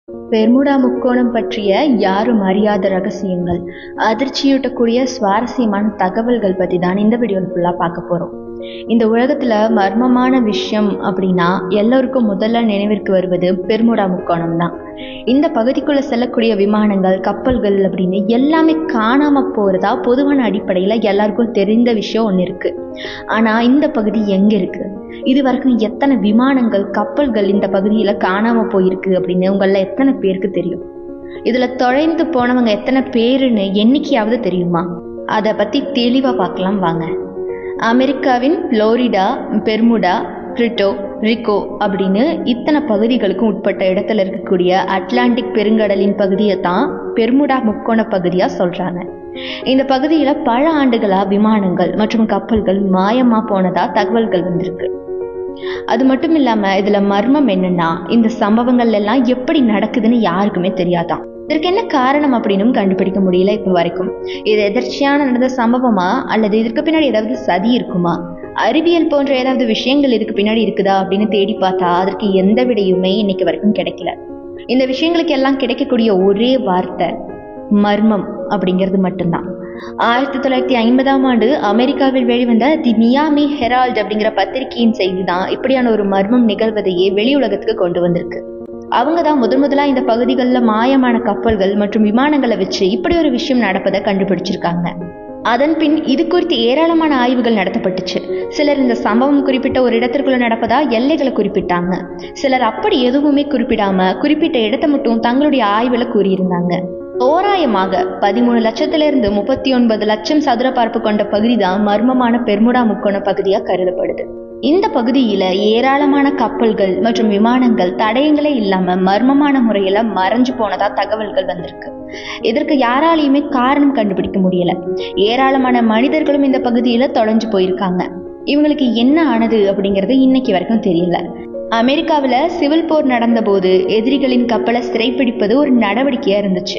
Bermuda முக்கோணம் பற்றிய யாரும் அறியாத ரகசியங்கள், அதிர்ச்சியூட்டக்கூடிய சுவாரஸ்யமான தகவல்கள் பற்றி தான் இந்த வீடியோவில் ஃபுல்லாக பார்க்க போகிறோம். இந்த உலகத்தில் மர்மமான விஷயம் அப்படின்னா எல்லோருக்கும் முதல்ல நினைவிற்கு வருவது பெர்முடா முக்கோணம் தான். இந்த பகுதிக்குள்ளே செல்லக்கூடிய விமானங்கள், கப்பல்கள் அப்படின்னு எல்லாமே காணாமல் போகிறதா பொதுவான அடிப்படையில் எல்லாருக்கும் தெரிந்த விஷயம் ஒன்று இருக்குது. ஆனால் இந்த பகுதி எங்கே இருக்குது, இது வரைக்கும் எத்தனை விமானங்கள், கப்பல்கள் இந்த பகுதியில் காணாமல் போயிருக்கு அப்படின்னு உங்களில் எத்தனை பேருக்கு தெரியும்? இதில் தொலைந்து போனவங்க எத்தனை பேருன்னு எண்ணிக்கையாவது தெரியுமா? அதை பற்றி தெளிவாக பார்க்கலாம் வாங்க. அமெரிக்காவின் புளோரிடா, பெர்முடா, புர்ட்டோ ரிக்கோ அப்படின்னு இத்தனை பகுதிகளுக்கும் உட்பட்ட இடத்துல இருக்கக்கூடிய அட்லாண்டிக் பெருங்கடலின் பகுதியை தான் பெர்முடா முக்கோண பகுதியாக சொல்கிறாங்க. இந்த பகுதியில் பல ஆண்டுகளாக விமானங்கள் மற்றும் கப்பல்கள் மாயமாக போனதா தகவல்கள் வந்திருக்கு. அது மட்டும் இல்லாமல் இதில் மர்மம் என்னன்னா, இந்த சம்பவங்கள் எல்லாம் எப்படி நடக்குதுன்னு யாருக்குமே தெரியாதான். இதற்கு என்ன காரணம் அப்படின்னு கண்டுபிடிக்க முடியல இப்போ வரைக்கும். இது எதர்ச்சியான நடந்த சம்பவமா அல்லது இதற்கு பின்னாடி ஏதாவது சதி இருக்குமா, அறிவியல் போன்ற ஏதாவது விஷயங்கள் இதுக்கு பின்னாடி இருக்குதா அப்படின்னு தேடி பார்த்தா அதற்கு எந்த விடையுமே இன்னைக்கு வரைக்கும் கிடைக்கல. இந்த விஷயங்களுக்கு எல்லாம் கிடைக்கக்கூடிய ஒரே வார்த்தை மர்மம் அப்படிங்கிறது மட்டும்தான். 1950 அமெரிக்காவில் வெளிவந்த தி மியாமி ஹெரால்ட் அப்படிங்கிற பத்திரிகையின் செய்தி தான் இப்படியான ஒரு மர்மம் நிகழ்வதையே வெளி உலகத்துக்கு கொண்டு வந்திருக்கு. அவங்க தான் முதலாக இந்த பகுதிகளில் மாயமான கப்பல்கள் மற்றும் விமானங்களை வச்சு இப்படி ஒரு விஷயம் நடப்பதை கண்டுபிடிச்சிருக்காங்க. அதன் பின் இது குறித்து ஏராளமான ஆய்வுகள் நடத்தப்பட்டுச்சு. சிலர் இந்த சம்பவம் குறிப்பிட்ட ஒரு இடத்திற்குள்ள நடப்பதா எல்லைகளை குறிப்பிட்டாங்க. சிலர் அப்படி எதுவுமே குறிப்பிடாம குறிப்பிட்ட இடத்தை மட்டும் தங்களுடைய ஆய்வில் கூறியிருந்தாங்க. தோராயமாக 13 லட்சத்திலிருந்து 39 லட்சம் சதுர பரப்பு கொண்ட பகுதி தான் மர்மமான பெர்முடா முக்கோண பகுதியாக கருதப்படுது. இந்த பகுதியில ஏராளமான கப்பல்கள் மற்றும் விமானங்கள் தடயங்களே இல்லாம மர்மமான முறையில மறைஞ்சு போனதா தகவல்கள் வந்திருக்கு. இதற்கு யாராலையுமே காரணம் கண்டுபிடிக்க முடியல. ஏராளமான மனிதர்களும் இந்த பகுதியில தொலைஞ்சு போயிருக்காங்க. இவங்களுக்கு என்ன ஆனது அப்படிங்கிறது இன்னைக்கு வரைக்கும் தெரியல. அமெரிக்காவில் சிவில் போர் நடந்த போது எதிரிகளின் கப்பலை சிறைப்பிடிப்பது ஒரு நடவடிக்கையாக இருந்துச்சு.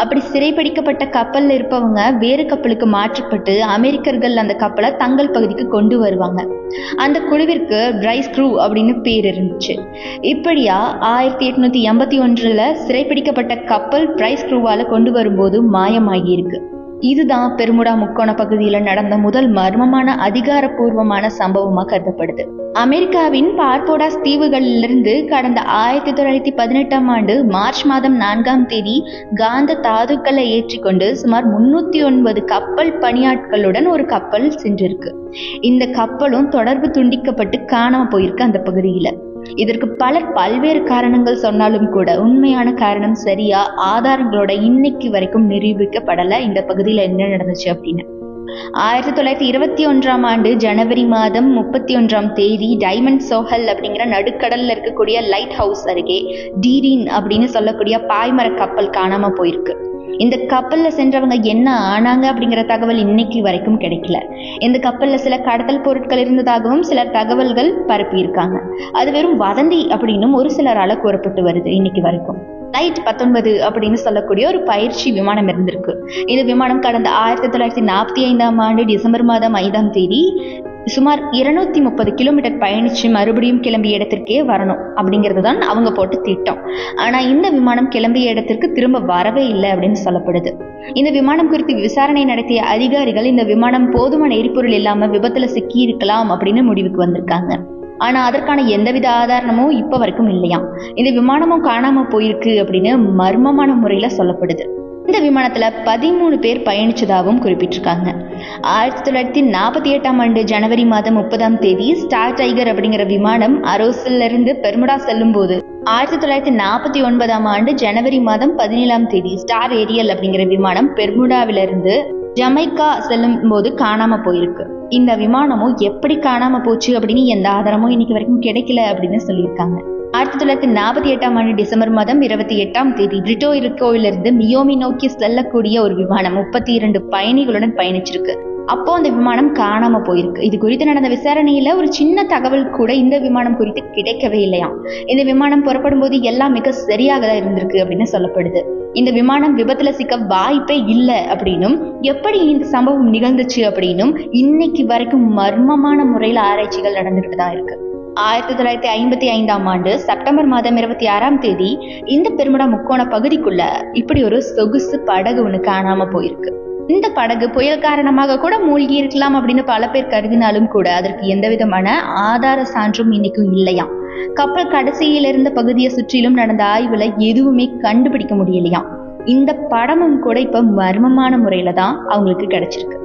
அப்படி சிறைப்பிடிக்கப்பட்ட கப்பலில் இருப்பவங்க வேறு கப்பலுக்கு மாற்றப்பட்டு அமெரிக்கர்கள் அந்த கப்பலை தங்கள் பகுதிக்கு கொண்டு வருவாங்க. அந்த குழுவிற்கு பிரைஸ் க்ரூ அப்படின்னு பேர் இருந்துச்சு. இப்படியா 1881 சிறைப்பிடிக்கப்பட்ட கப்பல் பிரைஸ் க்ரூவால் கொண்டு வரும்போது மாயமாகி இருக்கு. இதுதான் பெர்முடா முக்கோண பகுதியில் நடந்த முதல் மர்மமான அதிகாரப்பூர்வமான சம்பவமாக கருதப்படுது. அமெரிக்காவின் பார்போடாஸ் தீவுகளிலிருந்து கடந்த 1918 மார்ச் 4 காந்த தாதுக்களை ஏற்றிக்கொண்டு சுமார் 309 கப்பல் பணியாட்களுடன் ஒரு கப்பல் சென்றிருக்கு. இந்த கப்பலும் தொடர்பு துண்டிக்கப்பட்டு காணாம போயிருக்கு அந்த பகுதியில. இதற்கு பலர் பல்வேறு காரணங்கள் சொன்னாலும் கூட உண்மையான காரணம் சரியா ஆதாரங்களோட இன்னைக்கு வரைக்கும் நிரூபிக்கப்படல. இந்த பகுதியில் என்ன நடந்துச்சு அப்படின்னு 1921 ஜனவரி 31 டைமண்ட் சோஹல் அப்படிங்கிற நடுக்கடல்ல இருக்கக்கூடிய லைட் ஹவுஸ் அருகே டீரின் அப்படின்னு சொல்லக்கூடிய பாய்மர கப்பல் காணாம போயிருக்கு. இந்த கப்பல்ல சென்றவங்க என்ன ஆனாங்க அப்படிங்கிற தகவல் இன்னைக்கு வரைக்கும் கிடைக்கல. இந்த கப்பல்ல சில கடத்தல் பொருட்கள் இருந்ததாகவும் சிலர் தகவல்கள் பரப்பி இருக்காங்க. அது வெறும் வதந்தி அப்படின்னும் ஒரு சிலரால கூறப்பட்டு வருது இன்னைக்கு வரைக்கும். லைட் 19 அப்படின்னு சொல்லக்கூடிய ஒரு பயிற்சி விமானம் இருந்திருக்கு. இந்த விமானம் கடந்த 1945 டிசம்பர் 5 சுமார் 230 கிலோமீட்டர் பயணிச்சு மறுபடியும் கிளம்பிய இடத்திற்கே வரணும் அப்படிங்கிறது தான் அவங்க போட்ட திட்டம். ஆனா இந்த விமானம் கிளம்பிய இடத்திற்கு திரும்ப வரவே இல்லை அப்படின்னு சொல்லப்படுது. இந்த விமானம் குறித்து விசாரணை நடத்திய அதிகாரிகள் இந்த விமானம் போதுமான எரிபொருள் இல்லாம விபத்துல சிக்கி இருக்கலாம் அப்படின்னு முடிவுக்கு வந்திருக்காங்க. ஆனா அதற்கான எந்தவித ஆதாரமும் இப்ப வரைக்கும் இல்லையாம். இந்த விமானமும் காணாம போயிருக்கு அப்படின்னு மர்மமான முறையில சொல்லப்படுது. இந்த விமானத்துல 13 பேர் பயணிச்சதாகவும் குறிப்பிட்டிருக்காங்க. 1948 ஜனவரி 30 ஸ்டார் டைகர் அப்படிங்கிற விமானம் அரோசில் இருந்து பெர்முடா செல்லும் போது 1949 ஜனவரி 17 ஸ்டார் ஏரியல் அப்படிங்கிற விமானம் பெர்முடாவிலிருந்து ஜமைக்கா செல்லும் போது காணாம போயிருக்கு. இந்த விமானமும் எப்படி காணாம போச்சு அப்படின்னு எந்த ஆதாரமும் இன்னைக்கு வரைக்கும் கிடைக்கல அப்படின்னு சொல்லியிருக்காங்க. 1948 டிசம்பர் 28 புர்ட்டோ ரிக்கோவிலிருந்து மியோமி நோக்கி செல்லக்கூடிய ஒரு விமானம் 32 பயணிகளுடன் பயணிச்சிருக்கு. அப்போ அந்த விமானம் காணாம போயிருக்கு. இது குறித்து நடந்த விசாரணையில ஒரு சின்ன தகவல் கூட இந்த விமானம் குறித்து கிடைக்கவே இல்லையாம். இந்த விமானம் புறப்படும் போது எல்லாம் மிக சரியாக தான் இருந்திருக்கு அப்படின்னு சொல்லப்படுது. இந்த விமானம் விபத்துல சிக்க வாய்ப்பே இல்லை அப்படின்னும் எப்படி இந்த சம்பவம் நிகழ்ந்துச்சு அப்படின்னும் இன்னைக்கு வரைக்கும் மர்மமான முறையில் ஆராய்ச்சிகள் நடந்துகிட்டு தான் இருக்கு. 1955 செப்டம்பர் மாதம் 26 இந்த பெர்முடா முக்கோண பகுதிக்குள்ள இப்படி ஒரு சொகுசு படகு ஒண்ணு காணாம போயிருக்கு. இந்த படகு புயல் காரணமாக கூட மூழ்கி இருக்கலாம் அப்படின்னு பல பேர் கருதினாலும் கூட அதற்கு எந்த விதமான ஆதார சான்றும் இன்னைக்கும் இல்லையாம். கப்பல் கடைசியில் இருந்த பகுதியை சுற்றிலும் நடந்த ஆய்வுல எதுவுமே கண்டுபிடிக்க முடியலையாம். இந்த படமும் கூட இப்ப மர்மமான முறையில தான் அவங்களுக்கு கிடைச்சிருக்கு.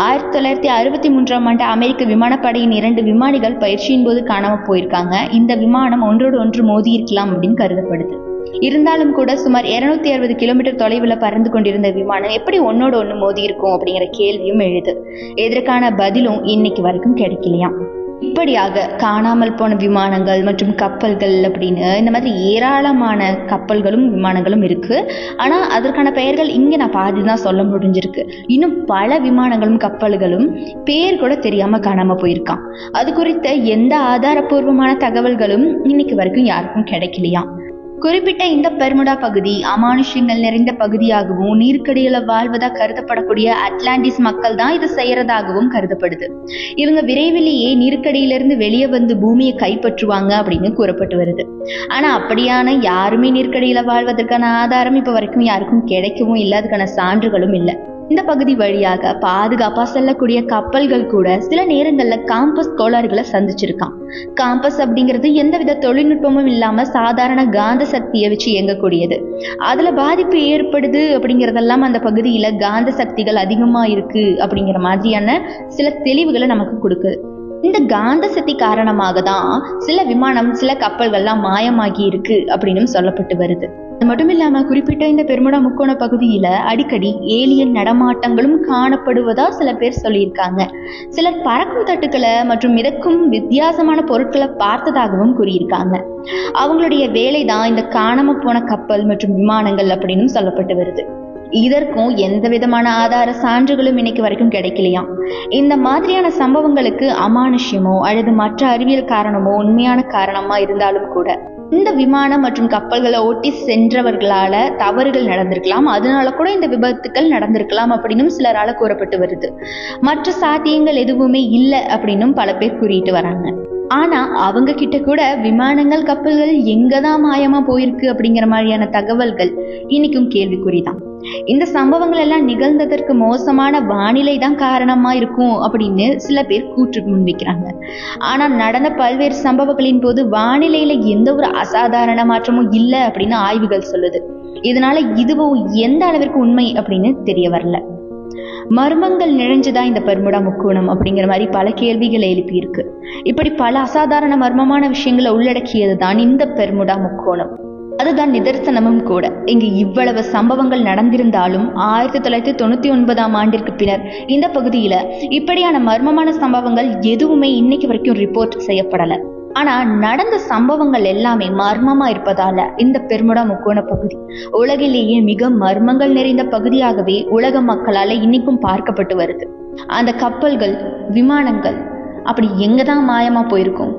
1963 அமெரிக்க விமானப்படையின் 2 விமானிகள் பயிற்சியின் போது காணாம போயிருக்காங்க. இந்த விமானம் ஒன்றோடு ஒன்று மோதி இருக்கலாம் அப்படின்னு கருதப்படுது. இருந்தாலும் கூட சுமார் 260 கிலோமீட்டர் தொலைவில் பறந்து கொண்டிருந்த விமானம் எப்படி ஒன்னோட ஒன்று மோதி இருக்கும் அப்படிங்கிற கேள்வியும் எழுது. இதற்கான பதிலும் இன்னைக்கு வரைக்கும் கிடைக்கலையாம். இப்படியாக காணாமல் போன விமானங்கள் மற்றும் கப்பல்கள் அப்படின்னு இந்த மாதிரி ஏராளமான கப்பல்களும் விமானங்களும் இருக்கு. ஆனா அதற்கான பெயர்கள் இங்க நான் பாதி தான் சொல்ல முடிஞ்சிருக்கு. இன்னும் பல விமானங்களும் கப்பல்களும் பேர் கூட தெரியாம காணாம போயிருக்கான். அது குறித்த எந்த ஆதாரபூர்வமான தகவல்களும் இன்னைக்கு வரைக்கும் யாருக்கும் கிடைக்கலையாம். குறிப்பிட்ட இந்த பெர்முடா பகுதி அமானுஷ்யங்கள் நிறைந்த பகுதியாகவும் நீர்க்கடியில வாழ்வதா கருதப்படக்கூடிய அட்லாண்டிஸ் மக்கள் தான் இதை செய்யறதாகவும் கருதப்படுது. இவங்க விரைவிலேயே நீர்க்கடியிலிருந்து வெளியே வந்து பூமியை கைப்பற்றுவாங்க அப்படின்னு கூறப்பட்டு வருது. ஆனா அப்படியான யாருமே நீர்க்கடியில வாழ்வதற்கான ஆதாரம் இப்ப வரைக்கும் யாருக்கும் கிடைக்கவும் இல்லை, அதுக்கான சான்றுகளும் இல்லை. இந்த பகுதி வழியாக பாதுகாப்பா செல்லக்கூடிய கப்பல்கள் கூட சில நேரங்கள்ல காம்பஸ் கோளாறுகளை சந்திச்சிருக்கான். காம்பஸ் அப்படிங்கிறது எந்தவித தொழில்நுட்பமும் இல்லாம சாதாரண காந்த சக்தியை வச்சு இயங்கக்கூடியது. அதுல பாதிப்பு ஏற்படுது அப்படிங்கறதெல்லாம் அந்த பகுதியில காந்த சக்திகள் அதிகமா இருக்கு அப்படிங்கிற மாதிரியான சில தெளிவுகளை நமக்கு கொடுக்குது. இந்த காந்த சக்தி காரணமாக தான் சில விமானம் சில கப்பல்கள்லாம் மாயமாகி இருக்கு அப்படின்னு சொல்லப்பட்டு வருது. அது மட்டும் இல்லாம குறிப்பிட்ட இந்த பெர்முடா முக்கோண பகுதியில அடிக்கடி ஏலியன் நடமாட்டங்களும் காணப்படுவதா சில பேர் சொல்லியிருக்காங்க. சிலர் பறக்கும் தட்டுக்களை மற்றும் மிதக்கும் வித்தியாசமான பொருட்களை பார்த்ததாகவும் கூறியிருக்காங்க. அவங்களுடைய வேலை தான் இந்த காணாம போன கப்பல் மற்றும் விமானங்கள் அப்படின்னு சொல்லப்பட்டு வருது. இதற்கும் எந்த விதமான ஆதார சான்றுகளும் இன்னைக்கு வரைக்கும் கிடைக்கலையாம். இந்த மாதிரியான சம்பவங்களுக்கு அமானுஷ்யமோ அல்லது மற்ற அறிவியல் காரணமோ உண்மையான காரணமா இருந்தாலும் கூட இந்த விமானம் மற்றும் கப்பல்களை ஓட்டி சென்றவர்களால தவறுகள் நடந்திருக்கலாம், அதனால கூட இந்த விபத்துக்கள் நடந்திருக்கலாம் அப்படின்னும் சிலரால கூறப்பட்டு வருது. மற்ற சாத்தியங்கள் எதுவுமே இல்லை அப்படின்னும் பல பேர் கூறிட்டு வராங்க. ஆனா அவங்க கிட்ட கூட விமானங்கள் கப்பல்கள் எங்கதான் மாயமா போயிருக்கு அப்படிங்கிற மாதிரியான தகவல்கள் இன்னைக்கும் கேள்விக்குறிதான். இந்த சம்பவங்கள் எல்லாம் நிகழ்ந்ததற்கு மோசமான வானிலை தான் காரணமா இருக்கும் அப்படின்னு சில பேர் கூற்று முன்வைக்கிறாங்க. ஆனா நடந்த பல்வேறு சம்பவங்களின் போது வானிலையில எந்த ஒரு அசாதாரண மாற்றமும் இல்லை அப்படின்னு ஆய்வுகள் சொல்லுது. இதனால இதுவும் எந்த அளவிற்கு உண்மை அப்படின்னு தெரிய வரல. மர்மங்கள் நிறைஞ்சுதான் இந்த பெர்முடா முக்கோணம் அப்படிங்கிற மாதிரி பல கேள்விகளை எழுப்பி இருக்கு. இப்படி பல அசாதாரண மர்மமான விஷயங்களை உள்ளடக்கியது தான் இந்த பெர்முடா முக்கோணம். அதுதான் நிதர்சனமும் கூட. இங்கு இவ்வளவு சம்பவங்கள் நடந்திருந்தாலும் 1999 பின்னர் இந்த பகுதியில இப்படியான மர்மமான சம்பவங்கள் எதுவுமே இன்னைக்கு வரைக்கும் ரிப்போர்ட் செய்யப்படல. ஆனா நடந்த சம்பவங்கள் எல்லாமே மர்மமா இருப்பதால இந்த பெர்முடா முக்கோண பகுதி உலகிலேயே மிக மர்மங்கள் நிறைந்த பகுதியாகவே உலக மக்களால இன்னைக்கும் பார்க்கப்பட்டு வருது. அந்த கப்பல்கள் விமானங்கள் அப்படி எங்கதான் மாயமா போயிருக்கும்?